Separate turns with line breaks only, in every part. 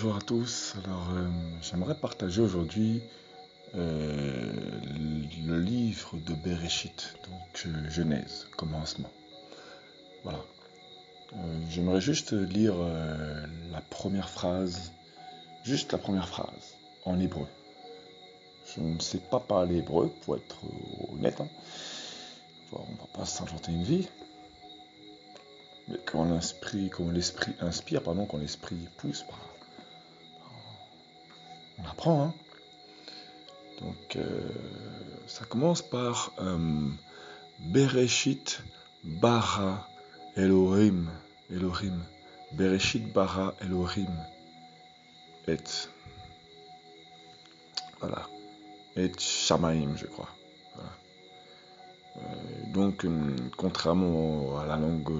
Bonjour à tous. J'aimerais partager aujourd'hui le livre de Bereshit, donc Genèse, commencement. Voilà. J'aimerais juste lire la première phrase, juste la première phrase, en hébreu. Je ne sais pas parler hébreu, pour être honnête. On va pas s'inventer une vie. Mais quand l'esprit inspire, quand l'esprit pousse, on apprend. Donc, ça commence par Bereshit bara Elohim. Bereshit bara Elohim. Voilà. Et Shamaim, je crois. Voilà. Donc, contrairement à la langue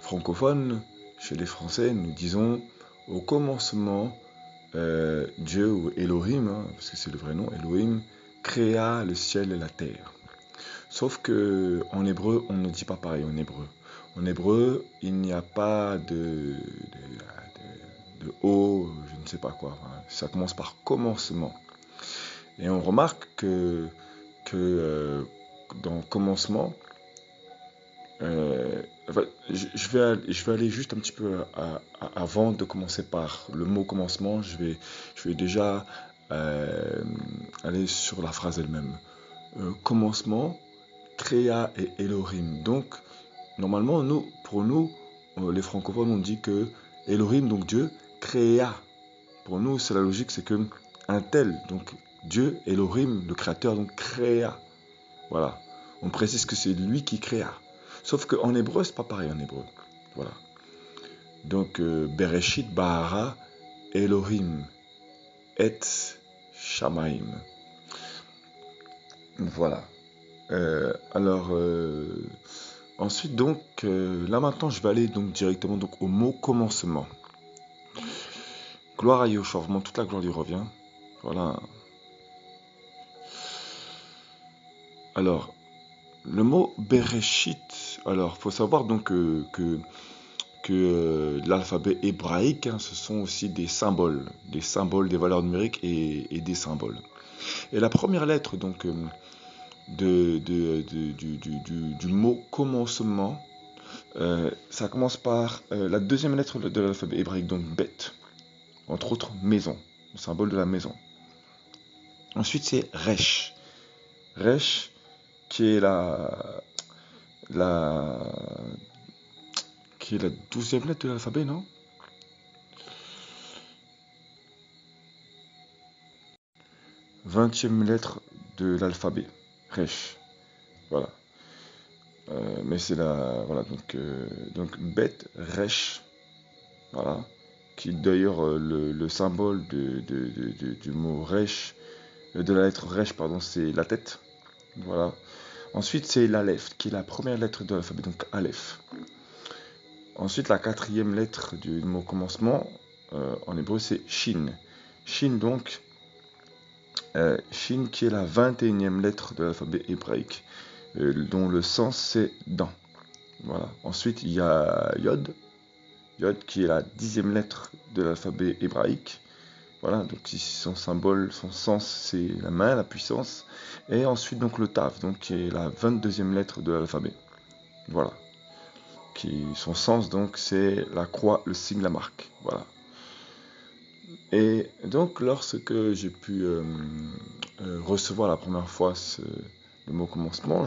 francophone, chez les Français, nous disons au commencement, Dieu ou Elohim, parce que c'est le vrai nom, Elohim, créa le ciel et la terre. Sauf que en hébreu, on ne dit pas pareil en hébreu. En hébreu, il n'y a pas de O, je ne sais pas quoi. Ça commence par commencement. Et on remarque que dans commencement, je vais aller juste un petit peu avant de commencer par le mot commencement. Je vais déjà aller sur la phrase elle-même. Commencement, créa et Elohim. Donc, normalement, pour nous, les francophones, on dit que Elohim, donc Dieu, créa. Pour nous, c'est la logique, c'est que un tel, donc Dieu, Elohim, le créateur, donc créa. Voilà. On précise que c'est lui qui créa. Sauf qu'en hébreu, c'est pas pareil en hébreu. Voilà. Donc, Bereshit bara Elohim et Shamaim. Voilà. Ensuite, donc, là maintenant, je vais aller donc directement donc, au mot commencement. Gloire à Yahushua, vraiment toute la gloire lui revient. Voilà. Alors, le mot Bereshit, alors, faut savoir donc que l'alphabet hébraïque, ce sont aussi des symboles, des valeurs numériques et des symboles. Et la première lettre donc du mot commencement, ça commence par la deuxième lettre de l'alphabet hébraïque, donc Bet, entre autres maison, le symbole de la maison. Ensuite c'est Resh, qui est la 12e lettre de l'alphabet, non? 20e lettre de l'alphabet, Resh. Voilà. Mais c'est voilà, donc Bet, Resh, voilà, qui d'ailleurs le symbole du mot Resh, de la lettre Resh, pardon, c'est la tête. Voilà. Ensuite, c'est l'Aleph, qui est la première lettre de l'alphabet, donc Aleph. Ensuite, la 4e lettre du mot commencement, en hébreu, c'est Shin. Shin, donc, Shin, qui est la 21e lettre de l'alphabet hébraïque, dont le sens c'est dent. Voilà. Ensuite, il y a Yod, qui est la 10e lettre de l'alphabet hébraïque. Voilà, donc son symbole, son sens, c'est la main, la puissance. Et ensuite, donc le Tav, donc qui est la 22e lettre de l'alphabet. Voilà. Son sens, donc, c'est la croix, le signe, la marque. Voilà. Et donc, lorsque j'ai pu recevoir la première fois le mot commencement,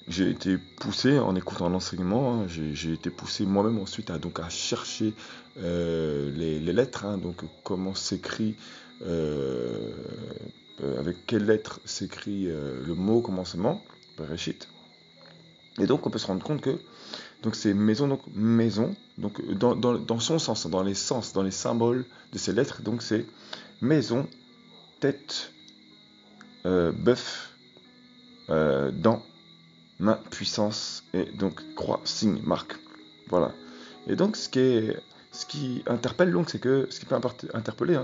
j'ai été poussé en écoutant l'enseignement, j'ai été poussé moi-même ensuite à chercher les lettres, donc comment s'écrit, avec quelles lettres s'écrit le mot commencement, Bereshit. Et donc on peut se rendre compte que donc c'est maison, donc dans son sens, dans les symboles de ces lettres, donc c'est maison, tête, bœuf, dents, main, puissance, et donc croix, signe, marque. Voilà. Et donc ce qui interpelle, donc, c'est que ce qui peut interpeller,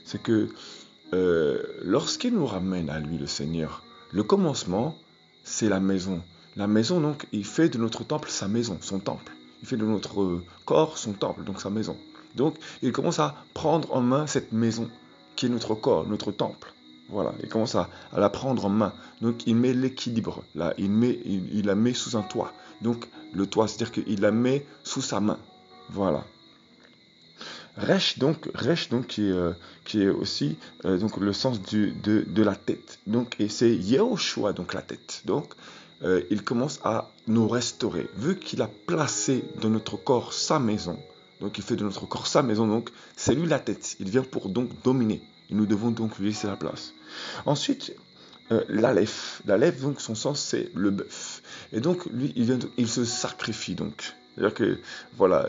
c'est que lorsqu'il nous ramène à lui, le Seigneur, le commencement, c'est la maison. La maison, donc, il fait de notre temple sa maison, son temple. Il fait de notre corps son temple, donc sa maison. Donc, il commence à prendre en main cette maison qui est notre corps, notre temple. Voilà, il commence à la prendre en main. Donc, il met l'équilibre. Là, il la met sous un toit. Donc, le toit, c'est-à-dire qu'il la met sous sa main. Voilà. Resh donc qui est aussi donc le sens de la tête. Donc et c'est Yehoshua donc la tête. Donc il commence à nous restaurer vu qu'il a placé dans notre corps sa maison. Donc il fait de notre corps sa maison. Donc c'est lui la tête. Il vient pour donc dominer. Et nous devons donc lui laisser la place. Ensuite l'Aleph. L'Aleph donc son sens c'est le bœuf. Et donc lui il se sacrifie donc. C'est-à-dire que voilà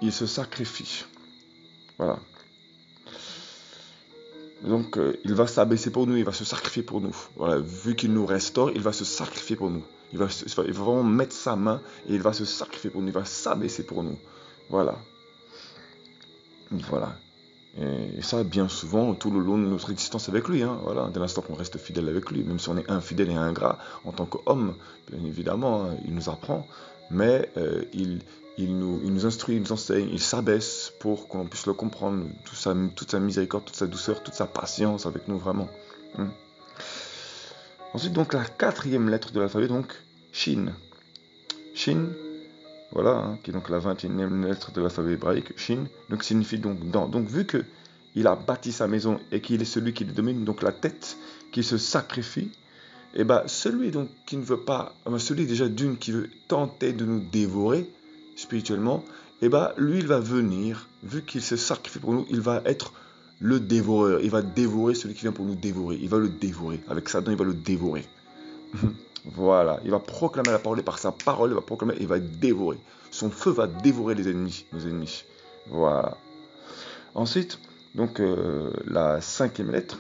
il se sacrifie. Voilà. Donc, il va s'abaisser pour nous, il va se sacrifier pour nous. Voilà, vu qu'il nous restaure, il va se sacrifier pour nous. Il va vraiment mettre sa main et il va se sacrifier pour nous, il va s'abaisser pour nous. Voilà. Voilà. Et ça, bien souvent, tout le long de notre existence avec lui. Hein, voilà, dès l'instant qu'on reste fidèle avec lui, même si on est infidèle et ingrat en tant qu'homme, bien évidemment, hein, il nous apprend, mais il nous instruit, il nous enseigne, il s'abaisse pour qu'on puisse le comprendre, toute sa miséricorde, toute sa douceur, toute sa patience avec nous, vraiment. Ensuite, donc, la quatrième lettre de l'alphabet, donc, Shin. Shin, voilà, hein, qui est donc la 21e lettre de l'alphabet hébraïque, Shin, donc signifie donc dans. Donc vu que il a bâti sa maison et qu'il est celui qui domine, donc la tête, qui se sacrifie, et ben celui donc qui ne veut pas, celui déjà d'une qui veut tenter de nous dévorer spirituellement, et ben lui il va venir, vu qu'il se sacrifie pour nous, il va être le dévoreur, il va dévorer celui qui vient pour nous dévorer, il va le dévorer, avec sa dent il va le dévorer. Voilà, il va proclamer la parole et par sa parole, il va proclamer et il va dévorer. Son feu va dévorer les ennemis, nos ennemis. Voilà. Ensuite, donc la cinquième lettre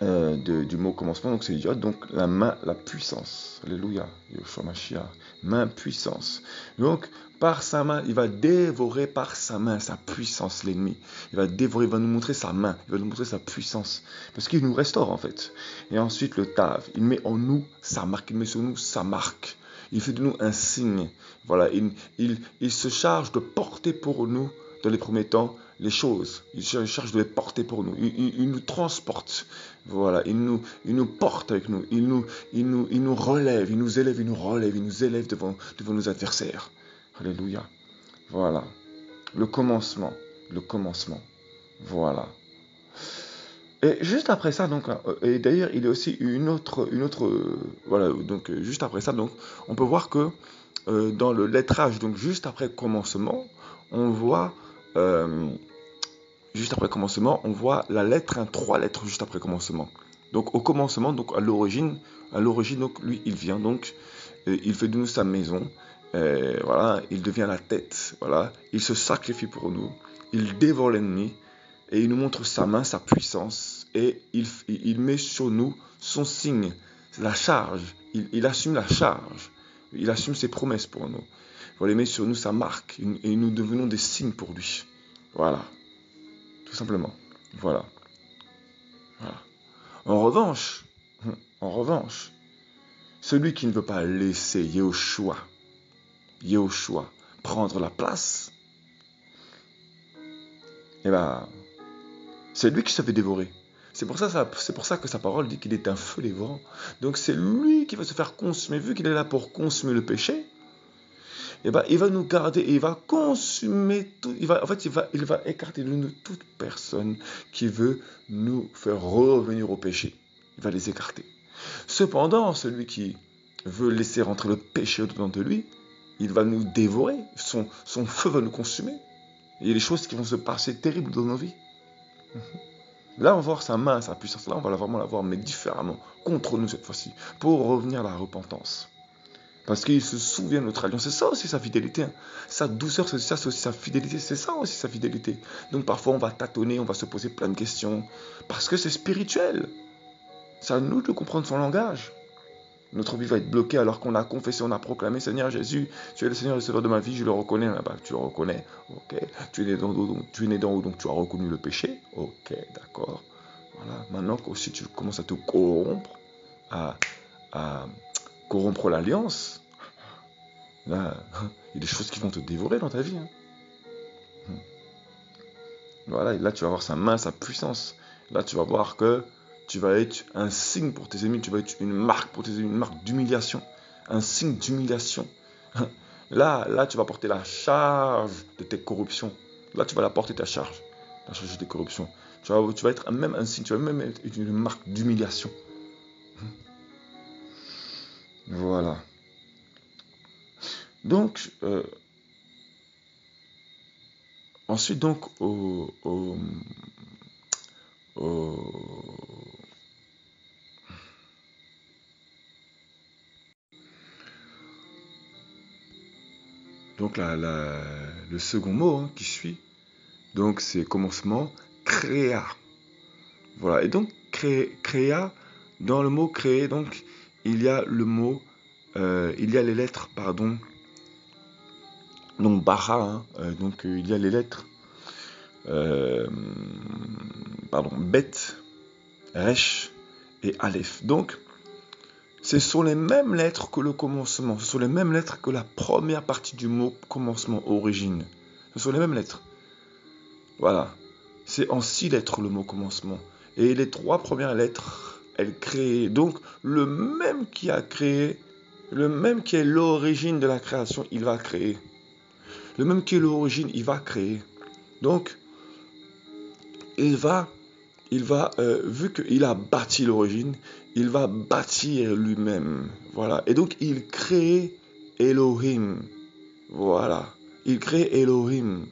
du mot commencement, donc c'est Yod, donc la main, la puissance. Alléluia, Yoshua Mashiach, main, puissance. Donc, par sa main, il va dévorer par sa main, sa puissance, l'ennemi. Il va dévorer, il va nous montrer sa main, il va nous montrer sa puissance. Parce qu'il nous restaure en fait. Et ensuite, le Tav, il met en nous sa marque, il met sur nous sa marque. Il fait de nous un signe. Voilà, il se charge de porter pour nous, dans les premiers temps, les choses. Il se charge de les porter pour nous. Il nous transporte. Voilà, il nous porte avec nous. Il nous relève, il nous élève, il nous relève, il nous élève devant nos adversaires. Alléluia. Voilà. Le commencement. Le commencement. Voilà. Et juste après ça, donc, et d'ailleurs, il y a aussi voilà, donc juste après ça, donc, on peut voir que dans le lettrage, donc juste après commencement, on voit, la lettre 1, 3 lettres juste après commencement. Donc au commencement, donc à l'origine, donc lui, il vient, donc, il fait de nous sa maison, voilà, il devient la tête, voilà, il se sacrifie pour nous, il dévore l'ennemi, et il nous montre sa main, sa puissance, et il met sur nous son signe, la charge, il assume la charge, il assume ses promesses pour nous. Voilà, il met sur nous sa marque, et nous devenons des signes pour lui. Voilà, tout simplement. Voilà. Voilà. En revanche, celui qui ne veut pas laisser Yehoshua prendre la place, eh ben, c'est lui qui se fait dévorer. C'est pour ça que sa parole dit qu'il est un feu dévorant. Donc c'est lui qui va se faire consumer. Vu qu'il est là pour consumer le péché, eh ben, il va nous garder et il va consumer tout. Il va écarter de nous toute personne qui veut nous faire revenir au péché. Il va les écarter. Cependant, celui qui veut laisser rentrer le péché au-dedans de lui, il va nous dévorer. Son feu va nous consumer. Il y a des choses qui vont se passer terribles dans nos vies. Là, on va voir sa main, sa puissance. Là, on va vraiment la voir, mais différemment, contre nous cette fois-ci, pour revenir à la repentance. Parce qu'il se souvient de notre alliance. C'est ça aussi sa fidélité. Hein. Sa douceur, c'est aussi sa fidélité. C'est ça aussi sa fidélité. Donc parfois, on va tâtonner, on va se poser plein de questions. Parce que c'est spirituel. C'est à nous de comprendre son langage. Notre vie va être bloquée alors qu'on a confessé, on a proclamé, Seigneur Jésus, tu es le Seigneur et le Sauveur de ma vie, je le reconnais. Ah bah, tu le reconnais, ok. Tu es né d'en haut, donc tu as reconnu le péché, ok, d'accord. Voilà. Maintenant aussi tu commences à te corrompre, à corrompre l'alliance, Là, il y a des choses qui vont te dévorer dans ta vie. Hein. Voilà, et là, tu vas voir sa main, sa puissance. Là, tu vas voir que tu vas être un signe pour tes ennemis, tu vas être une marque pour tes ennemis, une marque d'humiliation, un signe d'humiliation. Là, tu vas porter la charge de tes corruptions. Là, tu vas la porter ta charge, la charge de tes corruptions. Tu vas être même un signe, tu vas même être une marque d'humiliation. Voilà. Donc, ensuite, donc, au- donc le second mot hein, qui suit, donc c'est commencement, créa. Voilà, et donc créa, dans le mot créer, donc il y a le mot, il y a les lettres, pardon, donc bara, hein, donc il y a les lettres, euh, pardon, bet, resh et aleph. Donc, ce sont les mêmes lettres que le commencement, ce sont les mêmes lettres que la première partie du mot commencement, origine. Ce sont les mêmes lettres. Voilà. C'est en 6 lettres le mot commencement. Et les 3 premières lettres, elles créent. Donc, le même qui a créé, le même qui est l'origine de la création, il va créer. Le même qui est l'origine, il va créer. Donc, il va, vu qu'il a bâti l'origine, il va bâtir lui-même. Voilà. Et donc, il crée Elohim. Voilà. Il crée Elohim.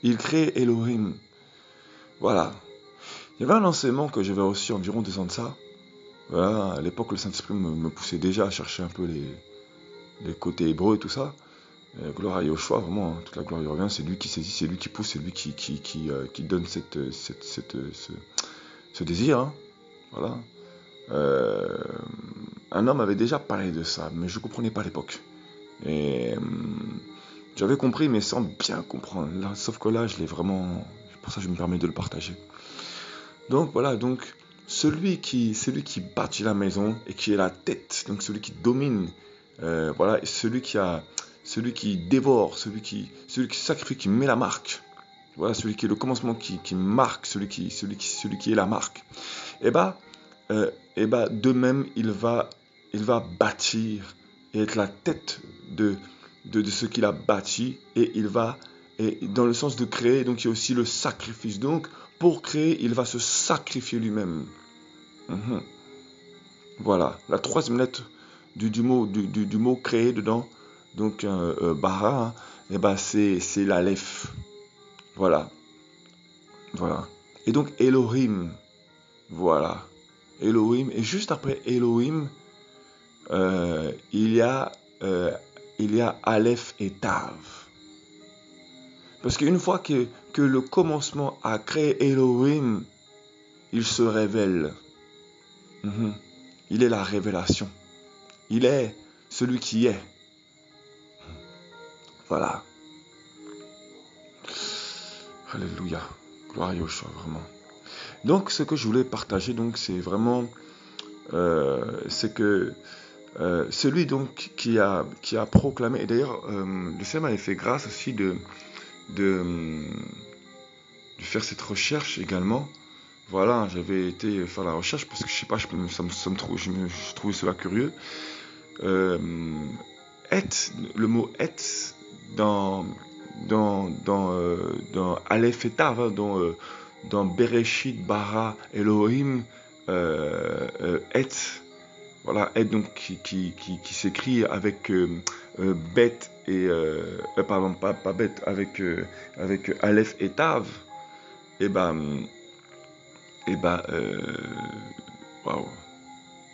Il crée Elohim. Voilà. Il y avait un enseignement que j'avais reçu environ 2 ans de ça. Voilà, à l'époque, le Saint-Esprit me poussait déjà à chercher un peu les côtés hébreux et tout ça. Gloire à Yoshua, vraiment, hein, toute la gloire lui revient. C'est lui qui saisit, c'est lui qui pousse, c'est lui qui donne ce désir. Hein. Voilà. Un homme avait déjà parlé de ça, mais je ne comprenais pas à l'époque. Et j'avais compris, mais sans bien comprendre. Là, sauf que là, je l'ai vraiment. Pour ça, je me permets de le partager. Donc voilà, donc celui qui bâtit la maison et qui est la tête, donc celui qui domine, voilà, et celui qui dévore, celui qui sacrifie, qui met la marque. Voilà, celui qui est le commencement, qui marque, celui qui est la marque. Et bah, de même, il va bâtir et être la tête de ce qu'il a bâti, et il va, et dans le sens de créer, donc il y a aussi le sacrifice. Donc, pour créer, il va se sacrifier lui-même. Mhm. Voilà, la troisième lettre du mot créer dedans, donc bara, hein, et ben c'est l'aleph. Voilà, voilà. Et donc Elohim, voilà. Elohim, et juste après Elohim, euh, il y a euh, il y a Aleph et Tav. Parce qu'une fois que le commencement a créé Elohim, il se révèle. Mhm. Il est la révélation. Il est celui qui est. Voilà. Alléluia. Gloire à Yoshua, vraiment. Donc, ce que je voulais partager, donc, c'est vraiment, c'est que celui donc qui a proclamé, et d'ailleurs, le Seigneur m'avait fait grâce aussi de, de faire cette recherche également. Voilà, j'avais été faire la recherche parce que je sais pas, je trouvais cela curieux. Euh, le mot et dans dans Aleph et Tav, hein, dans Bereshit bara Elohim, et voilà, et donc qui s'écrit avec bet et pardon, pas bet, avec Aleph et Tav. Et ben et ben waouh,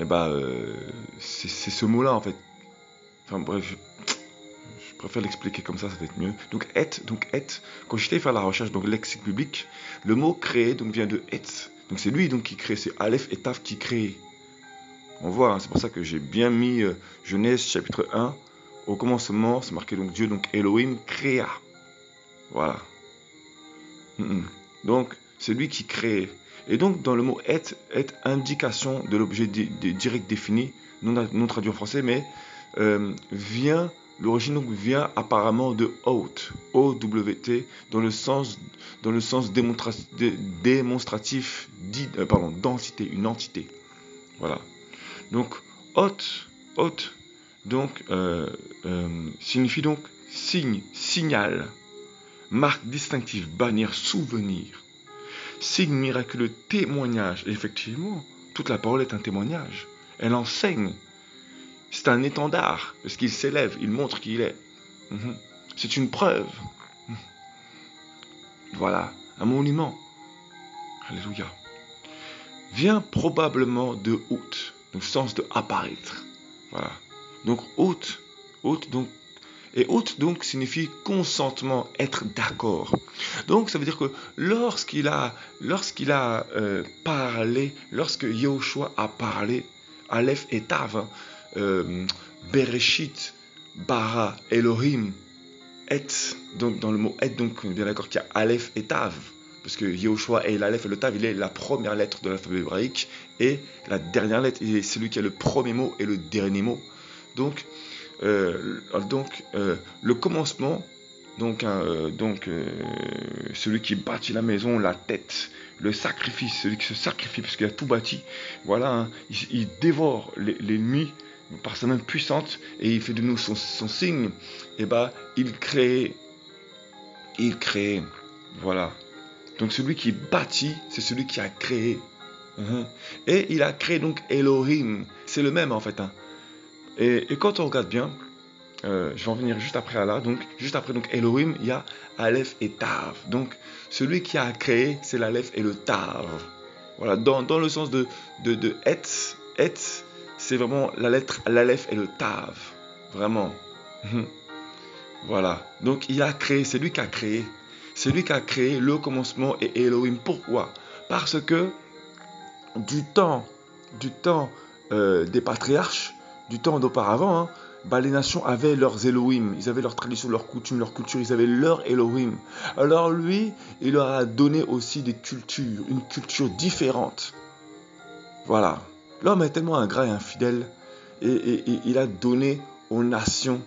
et ben c'est ce mot là en fait. Enfin bref, je préfère l'expliquer comme ça va être mieux. Donc et, quand j'étais faire la recherche, donc lexique public, le mot créer donc vient de et. Donc c'est lui donc qui crée, c'est Aleph et Tav qui crée. On voit, hein, c'est pour ça que j'ai bien mis Genèse chapitre 1. Au commencement, c'est marqué donc Dieu, donc Elohim créa. Voilà. Donc, c'est lui qui crée. Et donc, dans le mot être indication de l'objet direct défini, non traduit en français, mais l'origine donc vient apparemment de Out, O-W-T, dans le sens démonstratif, d'entité, une entité. Voilà. Donc, hôte, donc, signifie donc signe, signal, marque distinctive, bannière, souvenir, signe miraculeux, témoignage. Et effectivement, toute la parole est un témoignage. Elle enseigne. C'est un étendard, parce qu'il s'élève, il montre qui il est. C'est une preuve. Voilà, un monument. Alléluia. Vient probablement de hôte, donc sens de apparaître. Voilà. Donc hôte, donc, et hôte donc signifie consentement, être d'accord. Donc ça veut dire que lorsqu'il a parlé, lorsque Yahushua a parlé, Aleph et Tav, Bereshit, Bara, Elohim, Et, donc dans le mot Et, donc bien d'accord qu'il y a Aleph et Tav, parce que Yahushua est l'Aleph et le Tav, il est la première lettre de l'alphabet hébraïque, et la dernière lettre, il est celui qui a le premier mot et le dernier mot. Donc, le commencement, celui qui bâtit la maison, la tête, le sacrifice, celui qui se sacrifie parce qu'il a tout bâti, voilà, hein, il dévore l'ennemi par sa main puissante et il fait de nous son signe. Et il crée, voilà. Donc celui qui bâtit, c'est celui qui a créé. Et il a créé donc Elohim, c'est le même en fait, hein. Et quand on regarde bien, je vais en venir juste après là, donc juste après donc Elohim, il y a Aleph et Tav. Donc celui qui a créé, c'est l'Aleph et le Tav. Voilà, dans le sens de Et, c'est vraiment la lettre l'Aleph et le Tav. Vraiment. Voilà. Donc il a créé, c'est lui qui a créé. C'est lui qui a créé le commencement et Elohim. Pourquoi? Parce que du temps des patriarches, du temps d'auparavant, hein, les nations avaient leurs Elohim, ils avaient leurs traditions, leurs coutumes, leur culture, ils avaient leur Elohim. Alors lui, il leur a donné aussi des cultures, une culture différente. Voilà. L'homme est tellement ingrat et infidèle, et il a donné aux nations,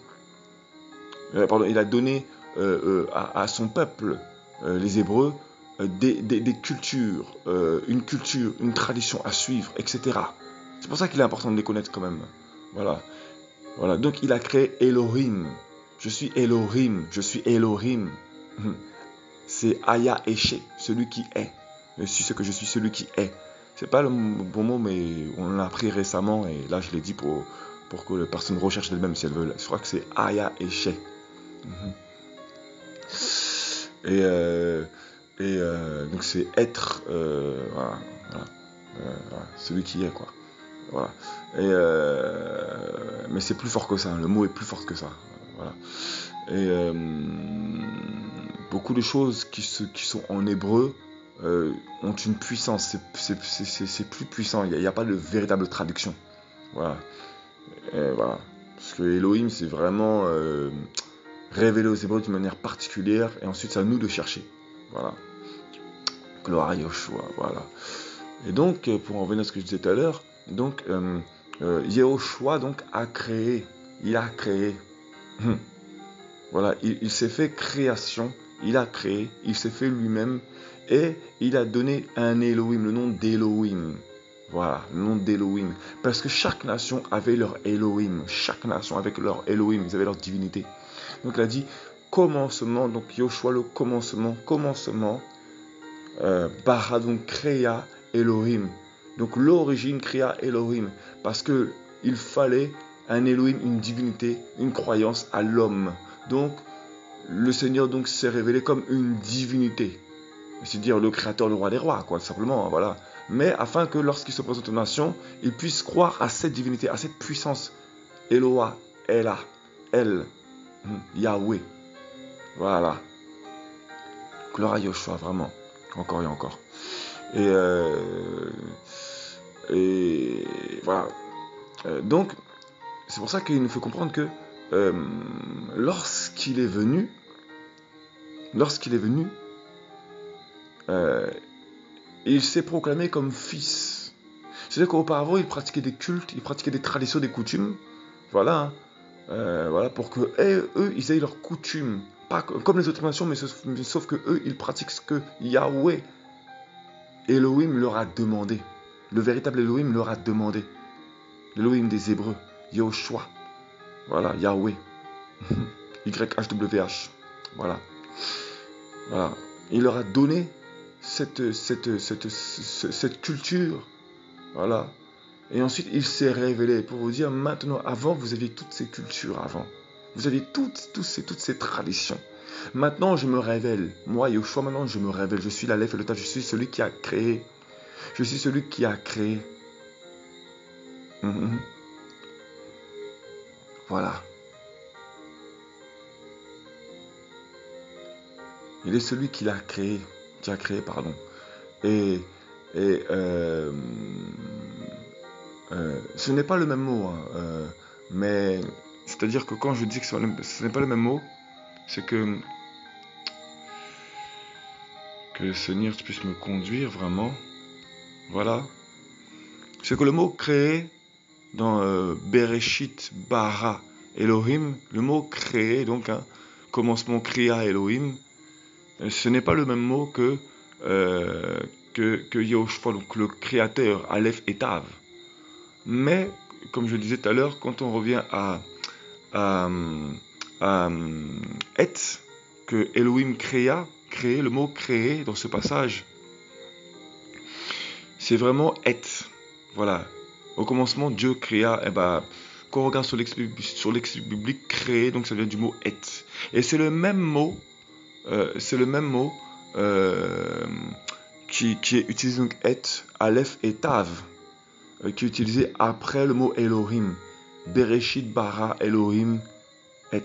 il a donné à son peuple, les Hébreux, des cultures, une tradition à suivre, etc. C'est pour ça qu'il est important de les connaître quand même. Voilà. Voilà. Donc il a créé Elohim. Je suis Elohim. Je suis Elohim. C'est Aya Eshe, celui qui est. Je suis ce que je suis, celui qui est. C'est pas le bon mot, mais on l'a appris récemment et là je l'ai dit pour que les personnes recherchent d'elles-mêmes si elles veulent. Je crois que c'est Aya Eshe. Donc c'est être, voilà, celui qui est, quoi. Voilà. Mais c'est plus fort que ça, le mot est plus fort que ça. Voilà. Et beaucoup de choses qui sont en hébreu ont une puissance, c'est plus puissant, il n'y a pas de véritable traduction. Voilà. Voilà. Parce que Elohim, c'est vraiment révélé aux Hébreux d'une manière particulière, et ensuite c'est à nous de chercher. Voilà. Gloire à Yahushua, voilà. Et donc, pour en revenir à ce que je disais tout à l'heure, donc Yahushua donc a créé, il a créé. Voilà, il s'est fait création, il a créé, il s'est fait lui-même, et il a donné un Elohim, le nom d'Elohim. Voilà, le nom d'Elohim. Parce que chaque nation avait leur Elohim. Chaque nation avec leur Elohim, ils avaient leur divinité. Donc il a dit commencement, donc Yahushua le commencement, Bara donc créa Elohim. Donc l'origine créa Elohim. Parce que il fallait un Elohim, une divinité, une croyance à l'homme. Donc le Seigneur donc s'est révélé comme une divinité. C'est-à-dire le créateur, le roi des rois, quoi, simplement, voilà. Mais afin que lorsqu'il se présente aux nations, il puisse croire à cette divinité, à cette puissance. Eloah, Ella, El, Yahweh. Voilà. Gloire à Yahushua, vraiment. Encore et encore. Et voilà. Donc, c'est pour ça qu'il nous faut comprendre que lorsqu'il est venu, il s'est proclamé comme fils. C'est-à-dire qu'auparavant, il pratiquait des cultes, il pratiquait des traditions, des coutumes. Voilà. voilà, pour que eux, ils aient leurs coutumes. Pas comme les autres nations, mais sauf que eux, ils pratiquent ce que Yahweh, Elohim, leur a demandé. Le véritable Elohim leur a demandé. L'Elohim des Hébreux, Yahushua. Voilà, Yahweh. YHWH. Voilà. Voilà. Il leur a donné cette culture. Voilà. Et ensuite, il s'est révélé pour vous dire, maintenant, avant, vous aviez toutes ces cultures avant. Vous aviez toutes ces traditions. Maintenant, je me révèle. Moi, Yahushua, maintenant, je me révèle. Je suis l'Aleph et le Tav. Je suis celui qui a créé. Je suis celui qui a créé. Voilà. Il est celui qui l'a créé. Qui a créé, pardon. Et ce n'est pas le même mot, hein, mais c'est-à-dire que quand je dis que ce n'est pas le même mot, c'est que le Seigneur puisse me conduire vraiment. Voilà. C'est que le mot créé dans Bereshit, Bara, Elohim, le mot créé, donc commencement Kriya Elohim, ce n'est pas le même mot que Yahushua, donc le créateur, Aleph et Tav. Mais, comme je disais tout à l'heure, quand on revient à Et, que Elohim créé, le mot créé dans ce passage, c'est vraiment Et. Voilà. Au commencement, Dieu créa, quand on regarde sur l'ex biblique, créé, donc ça vient du mot Et. Et c'est le même mot, qui est utilisé, donc Et, Aleph et Tav, qui est utilisé après le mot Elohim. Bereshit, Bara, Elohim, Et.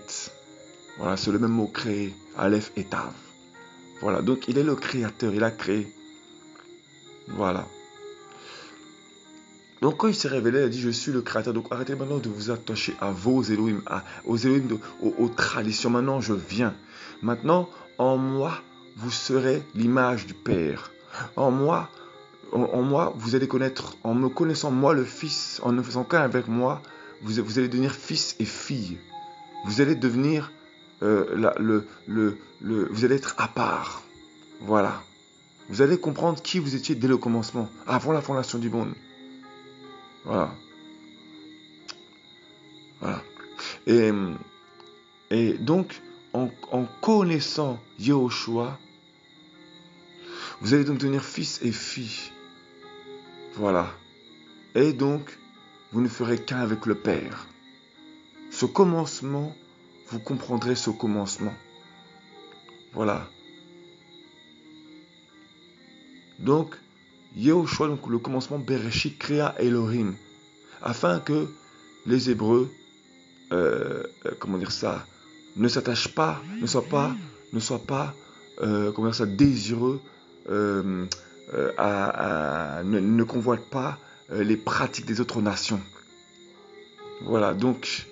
Voilà, c'est le même mot créé, Aleph et Tav. Voilà, donc il est le créateur, il a créé. Voilà. Donc quand il s'est révélé, il a dit, je suis le créateur. Donc arrêtez maintenant de vous attacher à vos Elohim, aux Elohim, aux traditions. Maintenant, je viens. Maintenant, en moi, vous serez l'image du Père. En moi, vous allez connaître, en me connaissant moi le Fils, en ne faisant qu'un avec moi, vous allez devenir fils et fille. Vous allez devenir, vous allez être à part. Voilà. Vous allez comprendre qui vous étiez dès le commencement, avant la fondation du monde. Voilà. Voilà. Et donc, en connaissant Yahushua, vous allez donc devenir fils et filles. Voilà. Et donc, vous ne ferez qu'un avec le Père. Ce commencement, vous comprendrez ce commencement. Voilà. Donc, Yahushua, donc le commencement, Bereshit, créa Elohim, afin que les Hébreux, ne s'attachent pas, ne soient pas, désireux, ne convoitent pas les pratiques des autres nations. Voilà, donc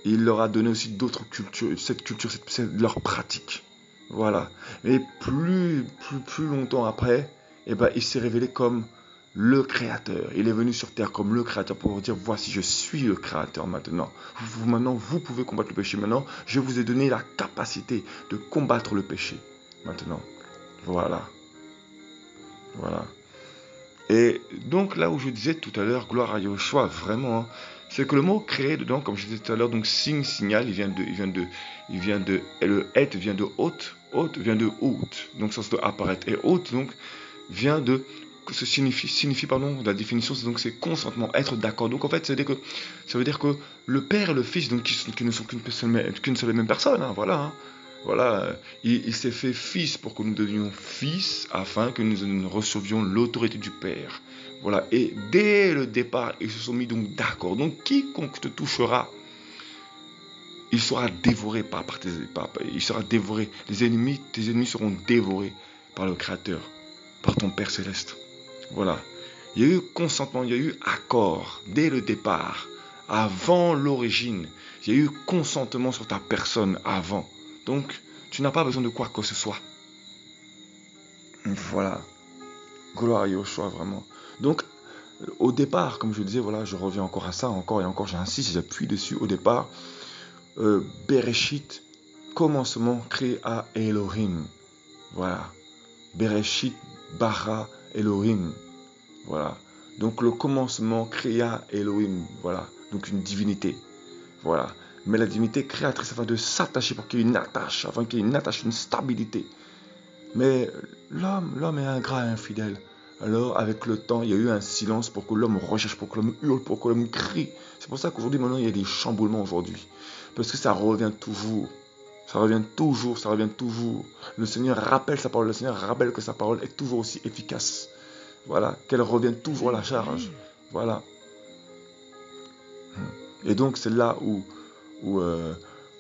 il leur a donné aussi d'autres cultures, cette culture, c'est leur pratique. Voilà. Et plus longtemps après, il s'est révélé comme le créateur. Il est venu sur terre comme le créateur pour vous dire, voici, je suis le créateur maintenant. Maintenant, vous pouvez combattre le péché. Maintenant, je vous ai donné la capacité de combattre le péché. Maintenant. Voilà. Voilà. Et donc, là où je disais tout à l'heure, gloire à Yahushua, vraiment, c'est que le mot créé dedans, comme je disais tout à l'heure, donc signe, signal, le et vient de haute vient de haute, donc ça doit apparaître. Et haute, donc, vient de, signifie la définition, c'est consentement, être d'accord. Donc en fait, ça veut dire que le Père et le Fils, donc qui ne sont qu'une seule et même personne, hein, voilà. Hein. Voilà, il s'est fait fils pour que nous devenions fils, afin que nous recevions l'autorité du Père. Voilà, et dès le départ, ils se sont mis donc d'accord. Donc quiconque te touchera, il sera dévoré il sera dévoré. Tes ennemis seront dévorés par le Créateur, par ton Père Céleste. Voilà. Il y a eu consentement, il y a eu accord dès le départ, avant l'origine. Il y a eu consentement sur ta personne avant. Donc, tu n'as pas besoin de quoi que ce soit. Voilà. Gloire à Yahushua, vraiment. Donc, Au départ, comme je disais, voilà, je reviens encore à ça, encore et encore, j'insiste, j'appuie dessus. Au départ, Bereshit, commencement créa Elohim. Voilà. Bereshit bara Elohim. Voilà. Donc le commencement créa Elohim. Voilà. Donc une divinité. Voilà. Mais la divinité créatrice afin de s'attacher pour qu'il y ait une attache, afin qu'il y ait une attache, une stabilité. Mais l'homme est ingrat et infidèle. Alors, avec le temps, il y a eu un silence pour que l'homme recherche, pour que l'homme hurle, pour que l'homme crie. C'est pour ça qu'aujourd'hui, maintenant, il y a des chamboulements aujourd'hui. Parce que ça revient toujours. Ça revient toujours, ça revient toujours. Le Seigneur rappelle sa parole. Le Seigneur rappelle que sa parole est toujours aussi efficace. Voilà, qu'elle revient toujours à la charge. Voilà. Et donc, c'est là où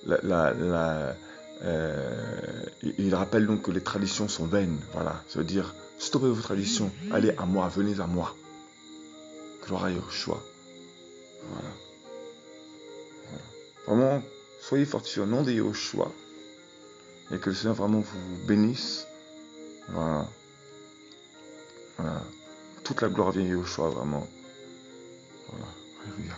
la, la, la, il rappelle donc que les traditions sont vaines. Voilà, ça veut dire stoppez vos traditions, allez à moi, venez à moi. Gloire à Yahushua. Voilà. Vraiment, soyez fortifiés au nom de Yahushua et que le Seigneur vraiment vous bénisse. Voilà. Voilà. Toute la gloire vient à Yahushua, vraiment. Voilà. Alléluia.